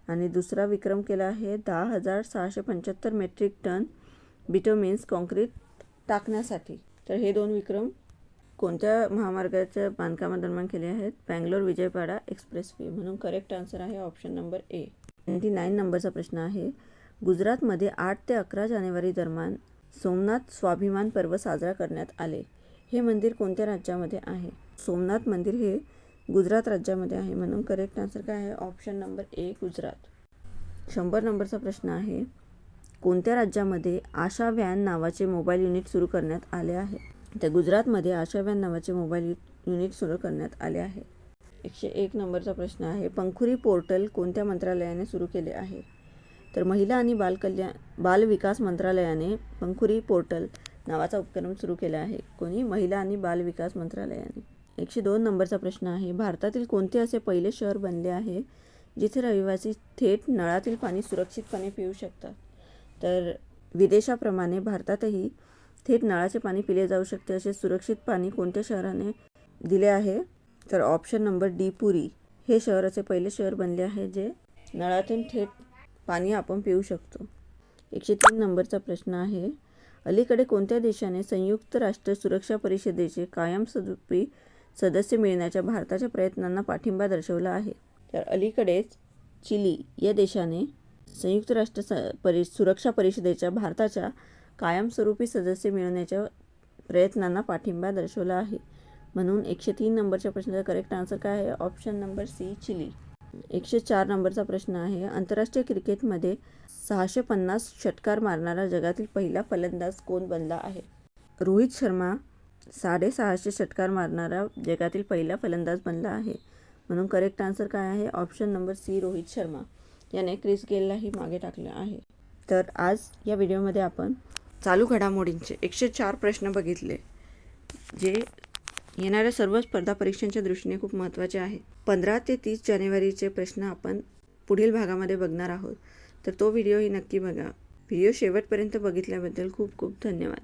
आणि दुसरा विक्रम केला आहे 10,675 मेट्रिक टन बिटुमिन्स कॉन्क्रीट टाकण्यासाठी. तर हे 2 विक्रम कोणत्या महामार्गाच्या बांधकामादरम्यान केले आहेत? बँगलोर विजयवाडा एक्सप्रेसवे. म्हणून करेक्ट आन्सर आहे ऑप्शन नंबर ए. 99 नंबरचा प्रश्न आहे. गुजरातमध्ये 8 ते 11 जानेवारी दरम्यान सोमनाथ स्वाभिमान पर्व साजरा करण्यात आले. हे मंदिर कोणत्या राज्यामध्ये आहे? सोमनाथ मंदिर हे गुजरात राज्यामध्ये आहे. म्हणून करेक्ट आन्सर काय आहे? ऑप्शन नंबर ए, गुजरात. 100 नंबरचा प्रश्न आहे. कोणत्या राज्यामध्ये आशा व्हॅन नावाचे मोबाईल युनिट सुरू करण्यात आले आहे? तर गुजरातमध्ये आशा व्हॅन नावाचे मोबाईल युनिट सुरू करण्यात आले आहे. 101 नंबरचा प्रश्न आहे. पंखुरी पोर्टल कोणत्या मंत्रालयाने सुरू केले आहे? तर महिला आणि बाल विकास मंत्रालयाने पंखुरी पोर्टल नावाचा उपक्रम सुरू केला आहे. कोणी? महिला आणि बाल विकास मंत्रालयाने. 102 नंबरचा प्रश्न आहे. भारतातील कोणते असे पहिले शहर बनले आहे जिथे रहिवासी थेट नळातील पाणी सुरक्षितपणे पिऊ शकतात? तर विदेशाप्रमाणे भारतातही थेट नळाचे पाणी पिले जाऊ शकते असे सुरक्षित पाणी कोणत्या शहराने दिले आहे? तर ऑप्शन नंबर डी, पुरी हे शहर असे पहिले शहर बनले आहे जे नळातून थेट पाणी आपण पिऊ शकतो. 103 नंबरचा प्रश्न आहे. अलीकडे कोणत्या देशाने संयुक्त राष्ट्र सुरक्षा परिषदेचे कायमस्वरूपी सदस्य मिळण्याच्या भारताच्या प्रयत्नांना पाठिंबा दर्शवला आहे? तर अलीकडेच चिली या देशाने संयुक्त राष्ट्र सुरक्षा परिषदेच्या भारताच्या कायमस्वरूपी सदस्य मिळवण्याच्या प्रयत्नांना पाठिंबा दर्शवला आहे. म्हणून 103 नंबरच्या प्रश्नाचा करेक्ट आन्सर काय आहे? Option number C, chilli. 104 नंबरचा प्रश्न आहे. आंतरराष्ट्रीय क्रिकेटमध्ये 650 षटकार मारणारा जगातील पहिला फलंदाज कोण बनला आहे? रोहित शर्मा 650 षटकार मारणारा जगातील पहिला फलंदाज बनला आहे. म्हणून करेक्ट आन्सर काय आहे? Option number C, Rohit Sharma. याने क्रिस गेललाही मागे टाकलं आहे. तर आज या व्हिडिओमध्ये आपण चालू घडामोडींचे 104 प्रश्न बघितले जे येणाऱ्या सर्व स्पर्धा परीक्षांच्या दृष्टीने खूप महत्त्वाचे आहेत. 15 ते 30 जानेवारीचे प्रश्न आपण पुढील भागामध्ये बघणार आहोत. तर तो व्हिडिओही नक्की बघा. व्हिडिओ शेवटपर्यंत बघितल्याबद्दल खूप खूप धन्यवाद.